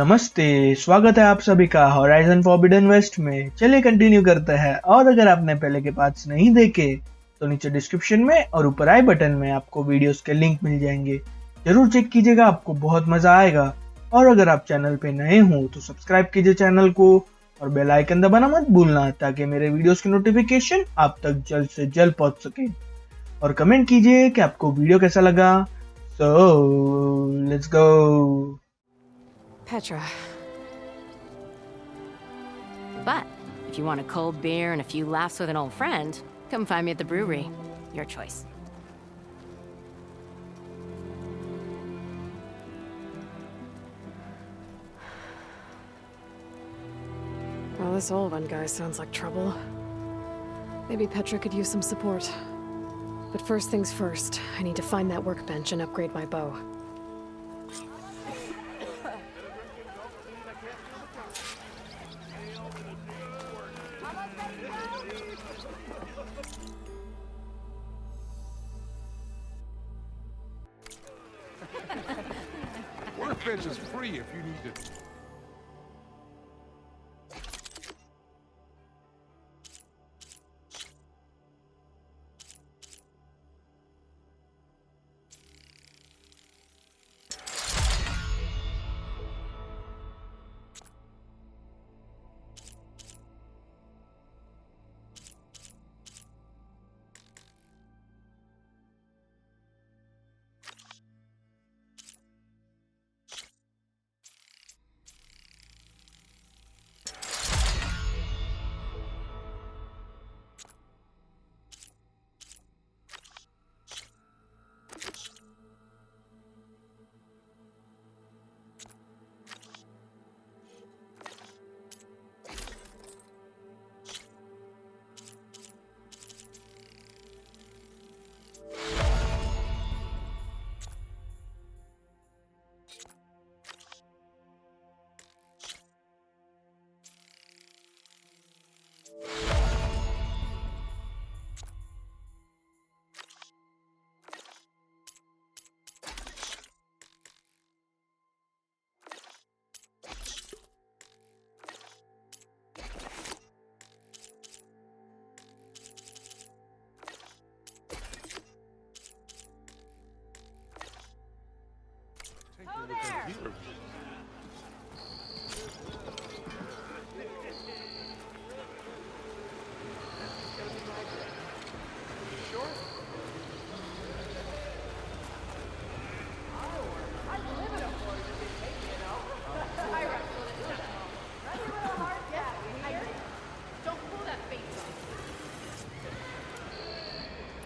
नमस्ते, स्वागत है आप सभी का होराइजन फॉरबिडन वेस्ट में। चलिए कंटिन्यू करते हैं। और अगर आपने पहले के पार्ट्स नहीं देखे तो नीचे डिस्क्रिप्शन में और ऊपर आई बटन में आपको वीडियोस के लिंक मिल जाएंगे, जरूर चेक कीजिएगा, आपको बहुत मजा आएगा। और अगर आप चैनल पे नए हो तो सब्सक्राइब कीजिए चैनल को और बेल आइकन दबाना मत भूलना, ताकि मेरे वीडियोस की नोटिफिकेशन आप तक जल्द से जल्द पहुंच सके। और कमेंट कीजिए कि आपको वीडियो कैसा लगा। So let's go. Petra. But if you want a cold beer and a few laughs with an old friend, come find me at the brewery. Your choice. Well, this old one guy sounds like trouble. Maybe Petra could use some support. But first things first, I need to find that workbench and upgrade my bow. Workbench is free if you need it.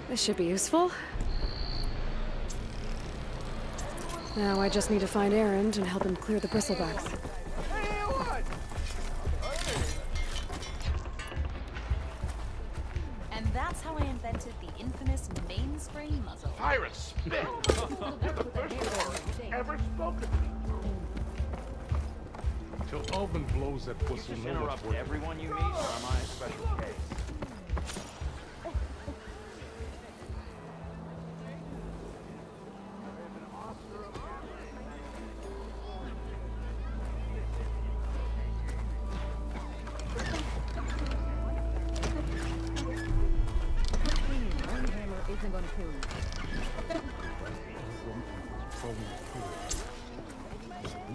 This should be useful. Now I just need to find Erend and help him clear the bristlebacks. And that's how I invented the infamous mainspring muzzle. Pirate spit! You're the first one ever spoken. Till Alvin blows that whistle. Just interrupt everyone you meet, or am I a special case?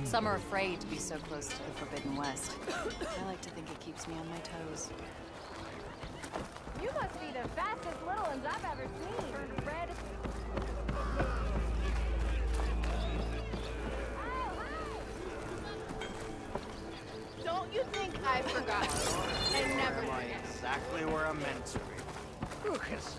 Some are afraid to be so close to the Forbidden West. I like to think it keeps me on my toes. You must be the fastest little ones I've ever seen. Red. Don't you think I forgot? I never Am I forget. exactly where I'm meant to be? Lucas!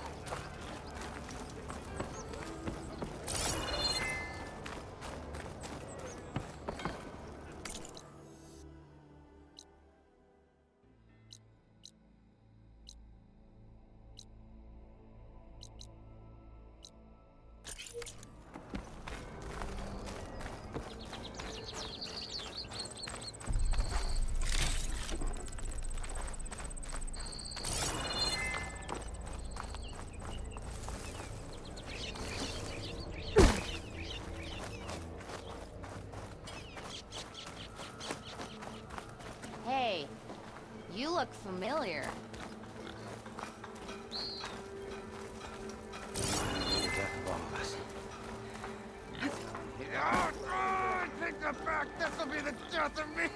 look familiar. Death of all of us. Take that back! This'll be the death of me!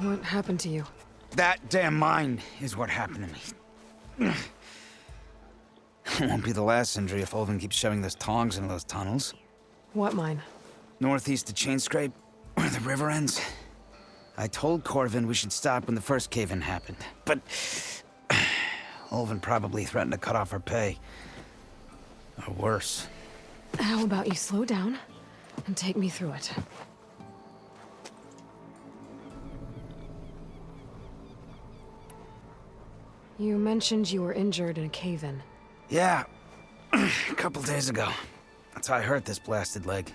What happened to you? That damn mine is what happened to me. It won't be the last injury if Olvin keeps shoving those tongs into those tunnels. What mine? Northeast of Chainscrape, where the river ends. I told Corvin we should stop when the first cave-in happened, but Olvin probably threatened to cut off her pay. Or worse. How about you slow down and take me through it? You mentioned you were injured in a cave-in. Yeah, a couple days ago. That's how I hurt this blasted leg.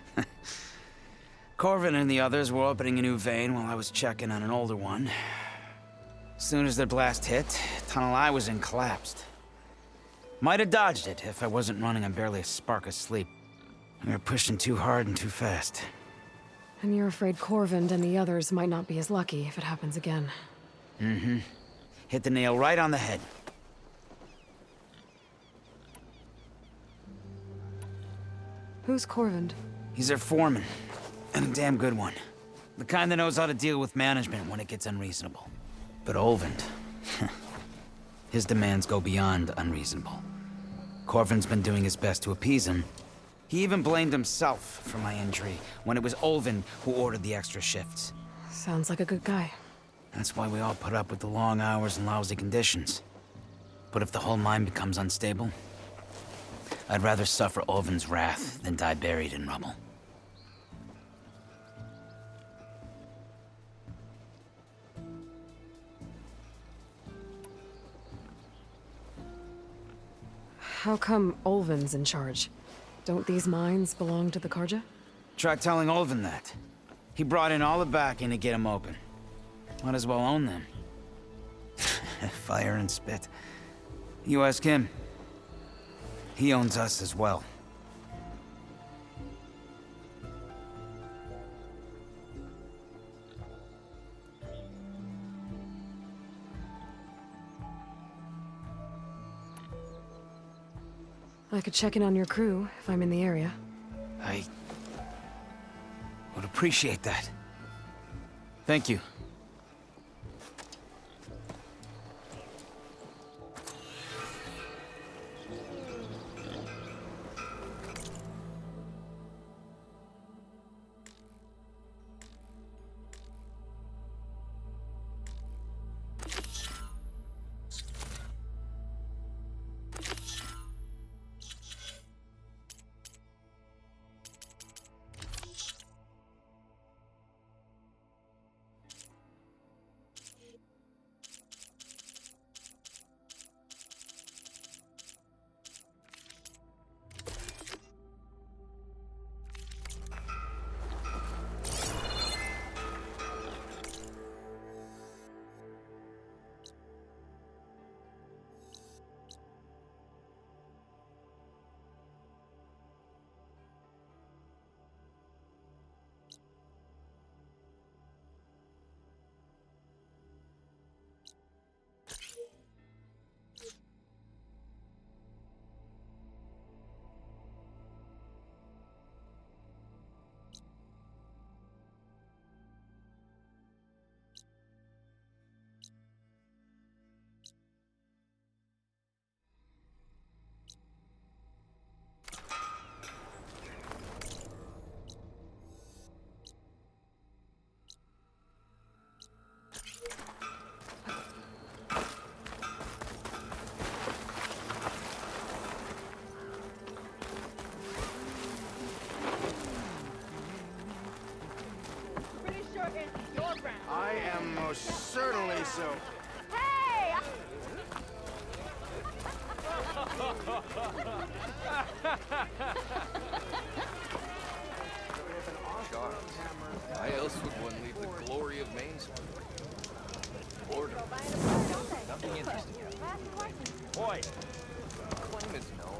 Corvin and the others were opening a new vein while I was checking on an older one. As soon as their blast hit, the tunnel I was in collapsed. Might have dodged it if I wasn't running on barely a spark of sleep. We were pushing too hard and too fast. And you're afraid Corvind and the others might not be as lucky if it happens again. Mm-hmm. Hit the nail right on the head. Who's Corvind? He's their foreman, and a damn good one. The kind that knows how to deal with management when it gets unreasonable. But Olvind, his demands go beyond unreasonable. Corvin's been doing his best to appease him. He even blamed himself for my injury when it was Olvin who ordered the extra shifts. Sounds like a good guy. That's why we all put up with the long hours and lousy conditions. But if the whole mine becomes unstable, I'd rather suffer Olvin's wrath than die buried in rubble. How come Olvin's in charge? Don't these mines belong to the Karja? Try telling Olvin that. He brought in all the backing to get them open. Might as well own them. Fire and spit. You ask him. He owns us as well. I could check in on your crew if I'm in the area. I would appreciate that. Thank you. I am most certainly so. Hey! Why else would one leave the glory of Main Street? Boredom. Nothing interesting happening. Boy, claim is no.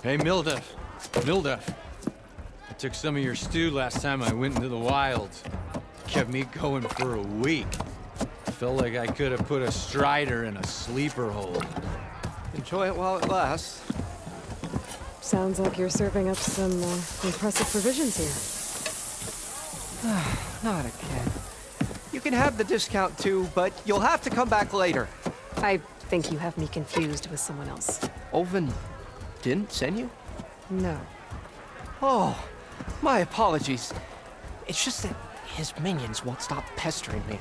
Hey, Mildef. Mildef. I took some of your stew last time I went into the wilds. Kept me going for a week. Felt like I could have put a strider in a sleeper hole. Enjoy it while it lasts. Sounds like you're serving up some impressive provisions here. Not again. You can have the discount too, but you'll have to come back later. I think you have me confused with someone else. Oven didn't send you? No. Oh, my apologies. It's just that his minions won't stop pestering me.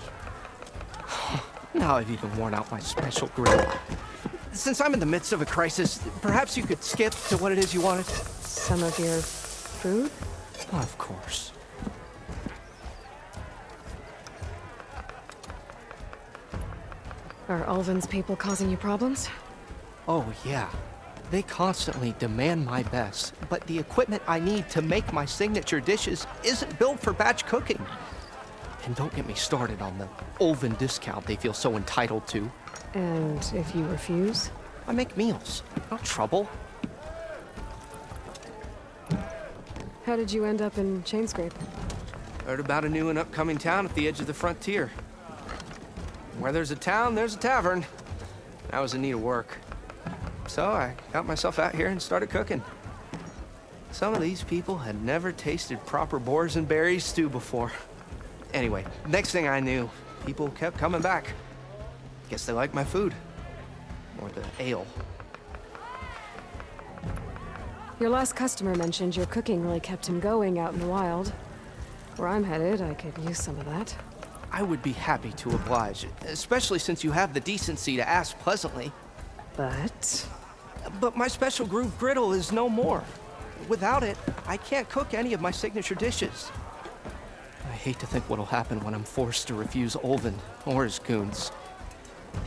Now I've even worn out my special grill. Since I'm in the midst of a crisis, perhaps you could skip to what it is you wanted? Some of your food? Of course. Are Ulvin's people causing you problems? Oh, yeah. They constantly demand my best, but the equipment I need to make my signature dishes isn't built for batch cooking. And don't get me started on the Ulvin discount they feel so entitled to. And if you refuse? I make meals. No trouble. How did you end up in Chainscrape? Heard about a new and upcoming town at the edge of the frontier. Where there's a town, there's a tavern. I was in need of work. So I got myself out here and started cooking. Some of these people had never tasted proper boars and berries stew before. Anyway, next thing I knew, people kept coming back. Guess they like my food. Or the ale. Your last customer mentioned your cooking really kept him going out in the wild. Where I'm headed, I could use some of that. I would be happy to oblige, especially since you have the decency to ask pleasantly. But my special groove griddle is no more. Without it, I can't cook any of my signature dishes. I hate to think what'll happen when I'm forced to refuse Ulvin or his goons.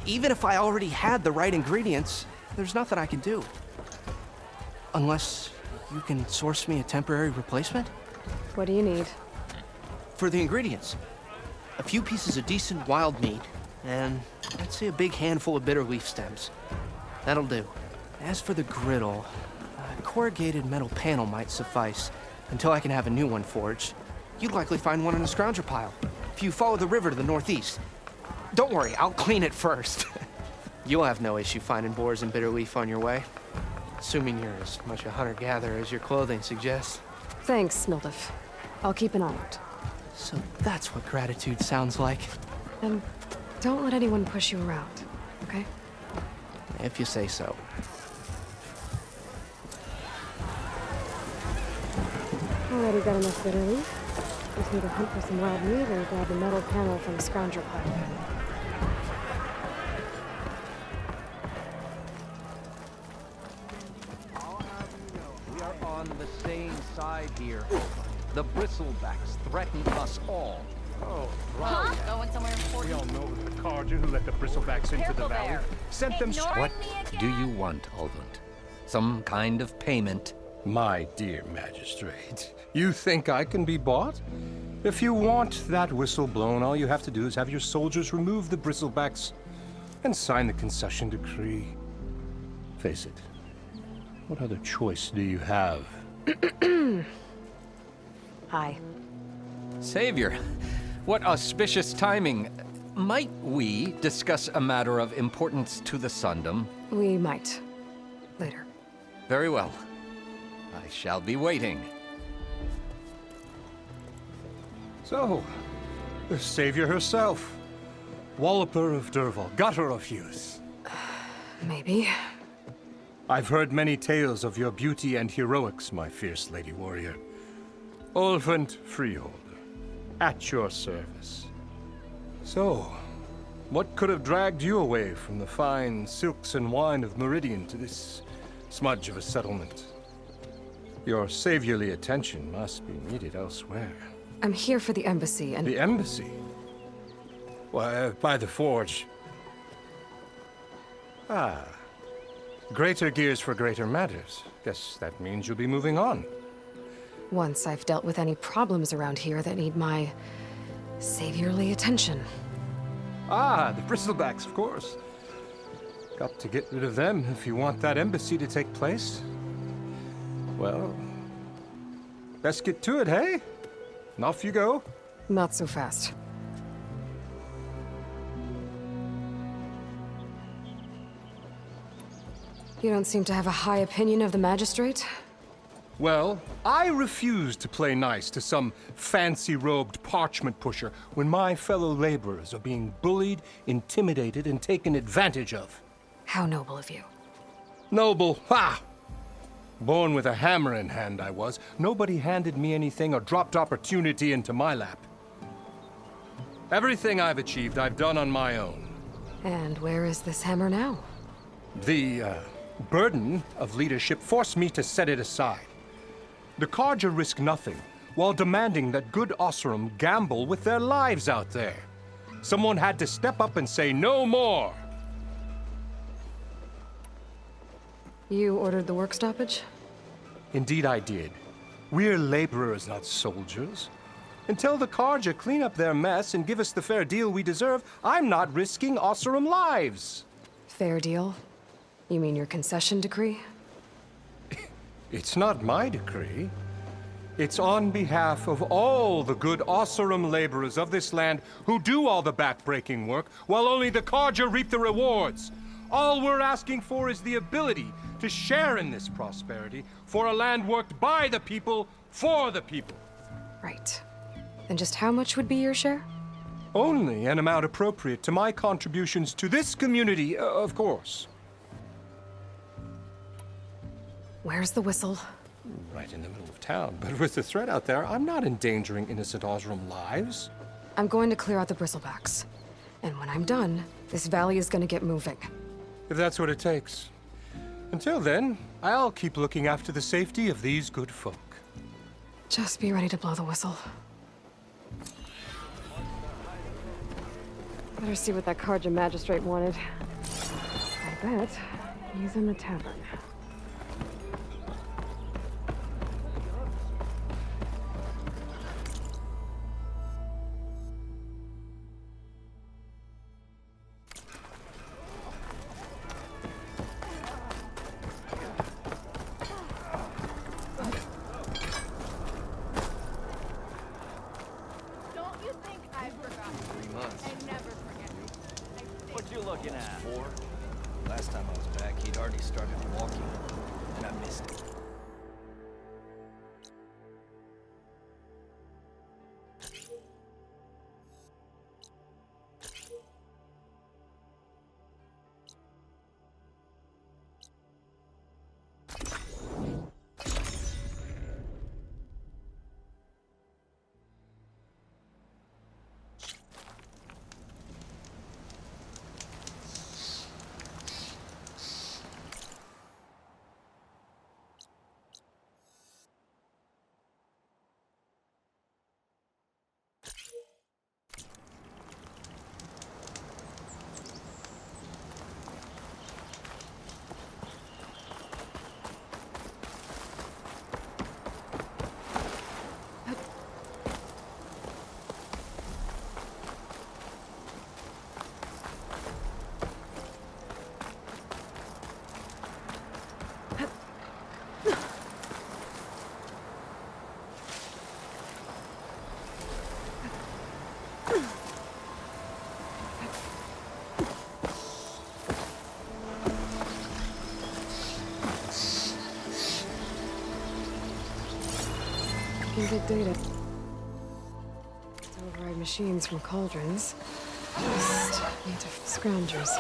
Even if I already had the right ingredients, there's nothing I can do. Unless you can source me a temporary replacement? What do you need? For the ingredients, a few pieces of decent wild meat, and I'd say a big handful of bitter leaf stems. That'll do. As for the griddle, a corrugated metal panel might suffice until I can have a new one forged. You'd likely find one in a scrounger pile if you follow the river to the northeast. Don't worry, I'll clean it first. You'll have no issue finding boars and bitter leaf on your way. Assuming you're as much a hunter-gatherer as your clothing suggests. Thanks, Mildef. I'll keep an eye out. So that's what gratitude sounds like. And don't let anyone push you around, okay? If you say so. Already got enough bitter leaf. Just need to hunt for some wild meat or grab a metal panel from a scrounger pile. We are on the same side here. The bristlebacks threaten us all. Oh, Huh? Going somewhere we all important? know that the Carja who let the bristlebacks into the Careful valley there. sent them Ignoring What me again? do you want, Ulvund? Some kind of payment? My dear magistrate, you think I can be bought? If you want that whistle blown, all you have to do is have your soldiers remove the bristlebacks and sign the concession decree. Face it, what other choice do you have? Hi. Savior, what auspicious timing. Might we discuss a matter of importance to the Sundom? We might. Later. Very well. I shall be waiting. So, the Savior herself. Walloper of Derval, gutter of youth. Maybe. I've heard many tales of your beauty and heroics, my fierce lady warrior. Ulfant Freeholder, at your service. So, what could have dragged you away from the fine silks and wine of Meridian to this smudge of a settlement? Your saviorly attention must be needed elsewhere. I'm here for the embassy and... The embassy? Why, by the forge. Ah. Greater gears for greater matters. Guess that means you'll be moving on. Once I've dealt with any problems around here that need my saviorly attention. Ah, the bristlebacks, of course. Got to get rid of them if you want that embassy to take place. Well, best get to it, hey? And off you go. Not so fast. You don't seem to have a high opinion of the magistrate? Well, I refuse to play nice to some fancy-robed parchment pusher when my fellow laborers are being bullied, intimidated, and taken advantage of. How noble of you. Noble? Ha! Born with a hammer in hand, I was. Nobody handed me anything or dropped opportunity into my lap. Everything I've achieved, I've done on my own. And where is this hammer now? The, burden of leadership forced me to set it aside. The Carja risk nothing, while demanding that good Osseram gamble with their lives out there. Someone had to step up and say no more. You ordered the work stoppage? Indeed I did. We're laborers, not soldiers. Until the Carja clean up their mess and give us the fair deal we deserve, I'm not risking Osseram lives. Fair deal? You mean your concession decree? It's not my decree. It's on behalf of all the good Osseram laborers of this land who do all the back-breaking work, while only the Carja reap the rewards. All we're asking for is the ability to share in this prosperity for a land worked by the people, for the people. Right. And just how much would be your share? Only an amount appropriate to my contributions to this community, of course. Where's the whistle? Right in the middle of town. But with the threat out there, I'm not endangering innocent Osseram lives. I'm going to clear out the bristlebacks. And when I'm done, this valley is going to get moving. If that's what it takes. Until then, I'll keep looking after the safety of these good folk. Just be ready to blow the whistle. Better see what that Carja magistrate wanted. I bet he's in the tavern. Looking at 4. Last time I was back, he'd already started walking, and I missed it. Can get data to override machines from cauldrons. Just need to scroungers.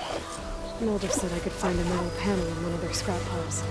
Mildev said I could find a metal panel in one of their scrap piles.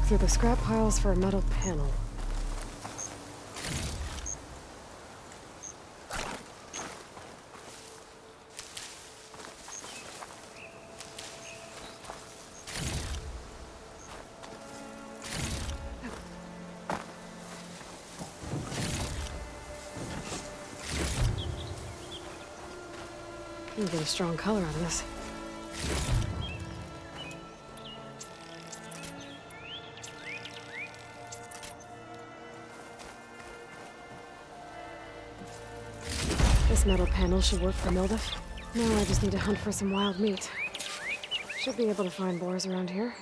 Through the scrap piles for a metal panel. You get a strong color out of this. This metal panel should work for Mildev. Now I just need to hunt for some wild meat. Should be able to find boars around here.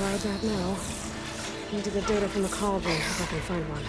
ride that now. Need to get data from the cauldron if I can find one.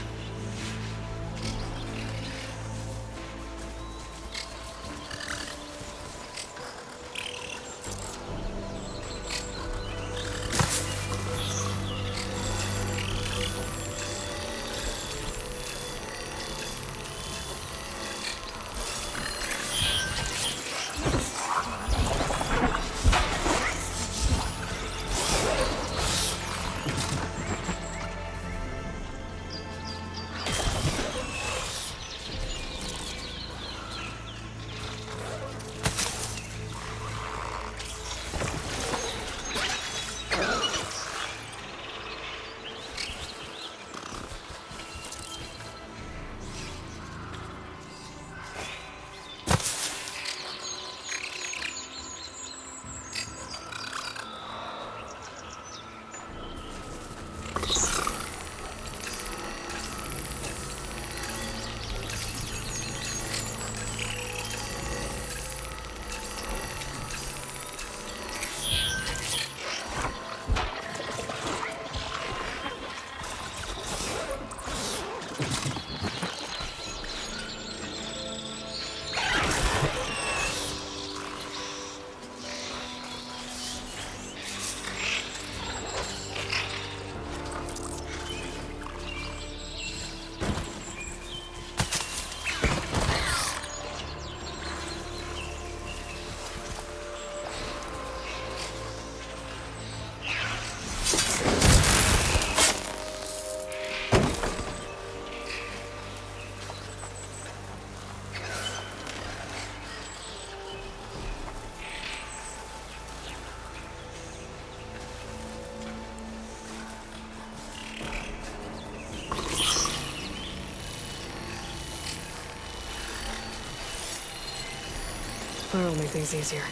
That'll make things easier.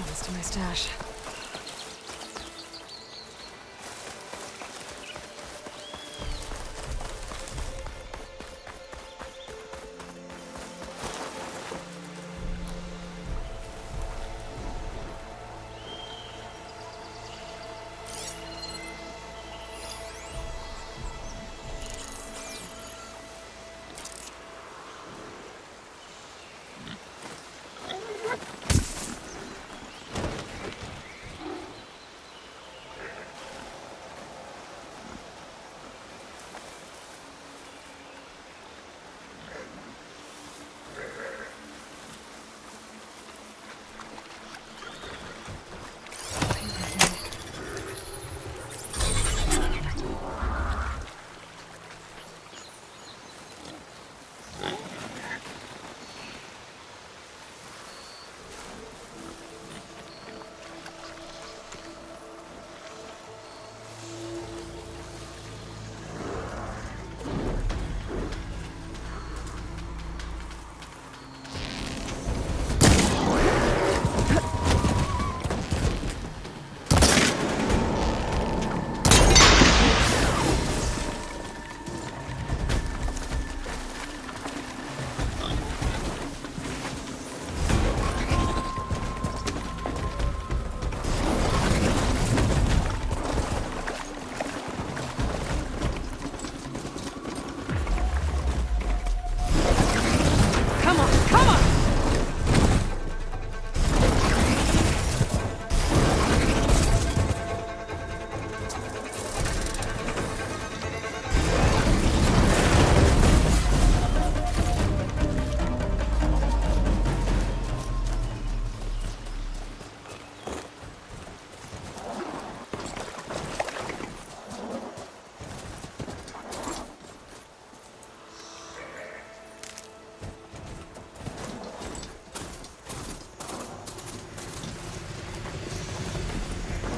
Send this to my stash.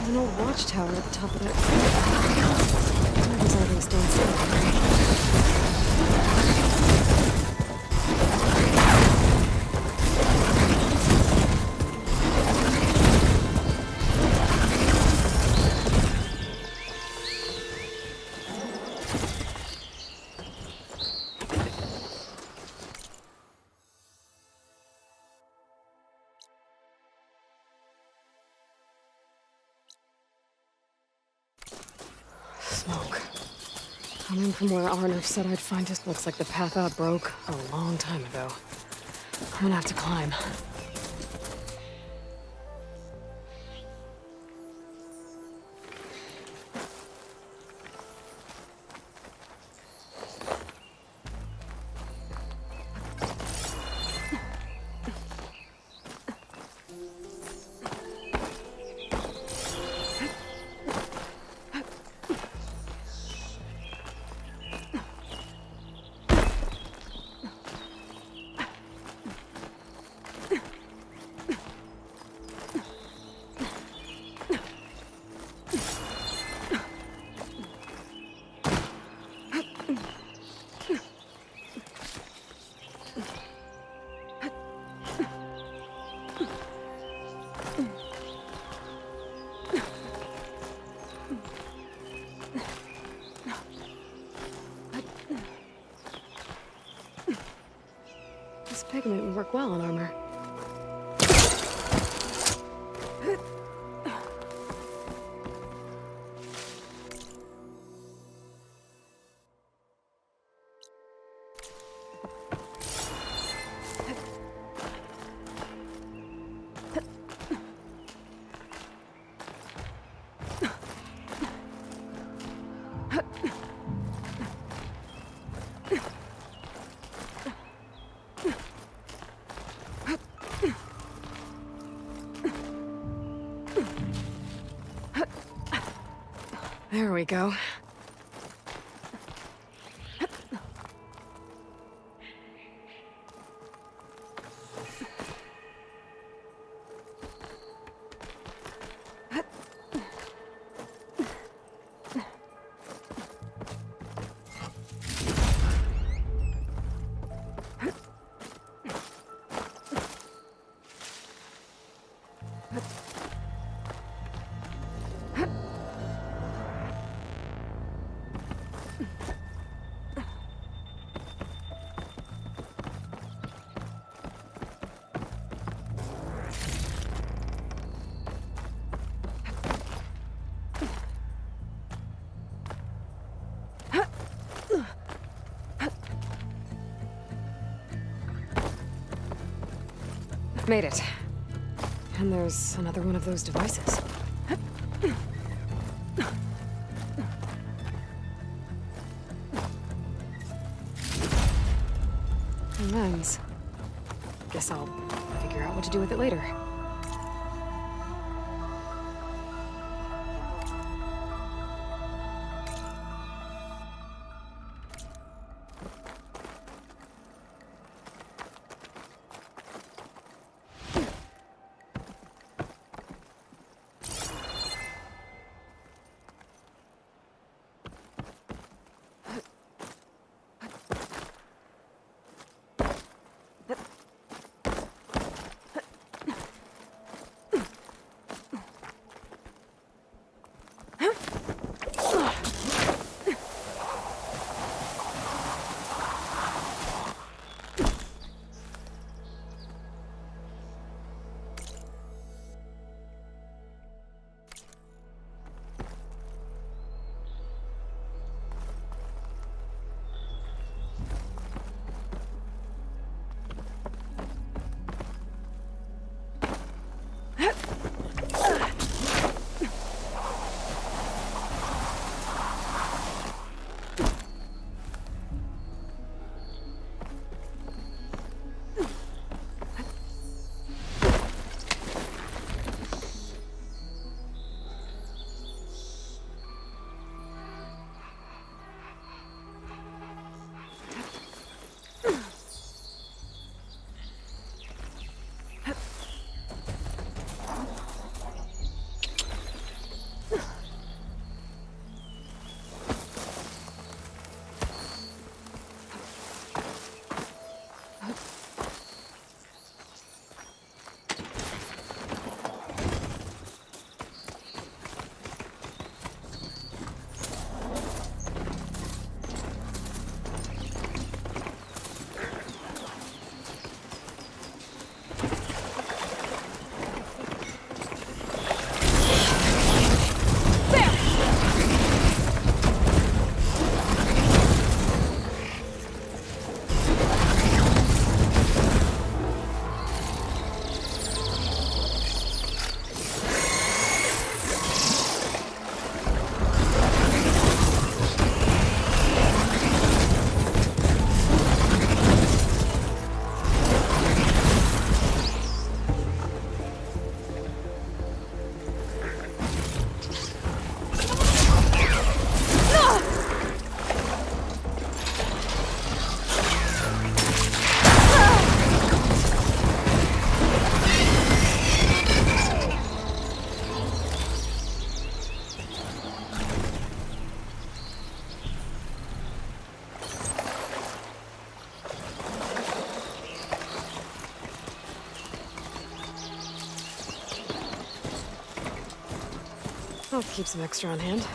An old watchtower at the top of that cliff. Where does all these dancing? Smoke. Coming from where Arnav said I'd find it, looks like the path out broke a long time ago. I'm gonna have to climb. This pigment would work well on armor. There we go. Made it. And there's another one of those devices. A lens. Guess I'll figure out what to do with it later. I'll keep some extra on hand.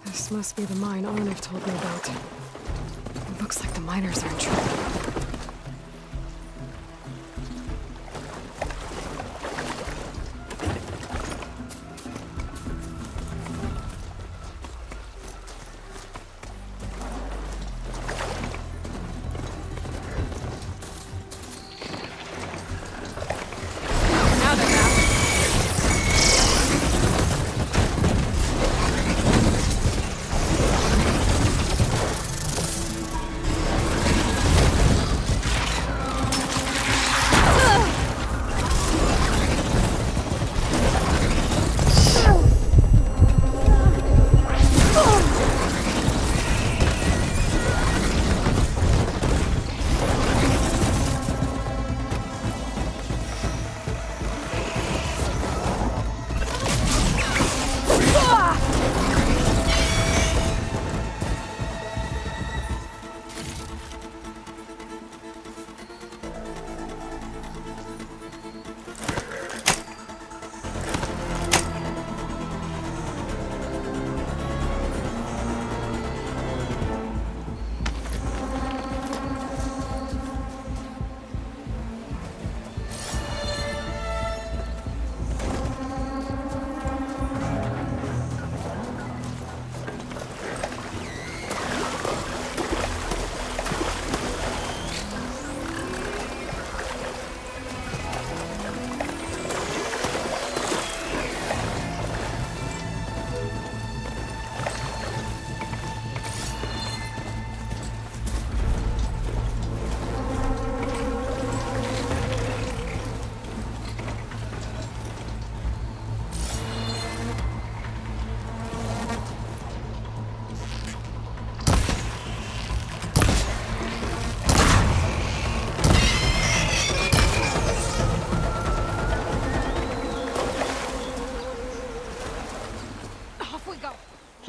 This must be the mine Aloy told me about. It looks like the miners are in trouble.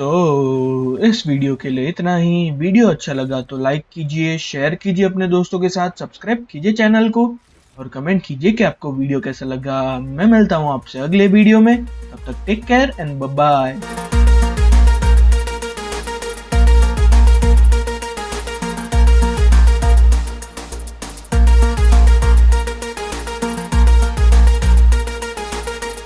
तो इस video के लिए इतना ही। Video अच्छा लगा तो like कीजिए, share कीजिए अपने दोस्तों के साथ, सब्सक्राइब कीजिए चैनल को और कमेंट कीजिए कि आपको वीडियो कैसा लगा। मैं मिलता हूँ आपसे अगले वीडियो में, तब तक take care and bye bye.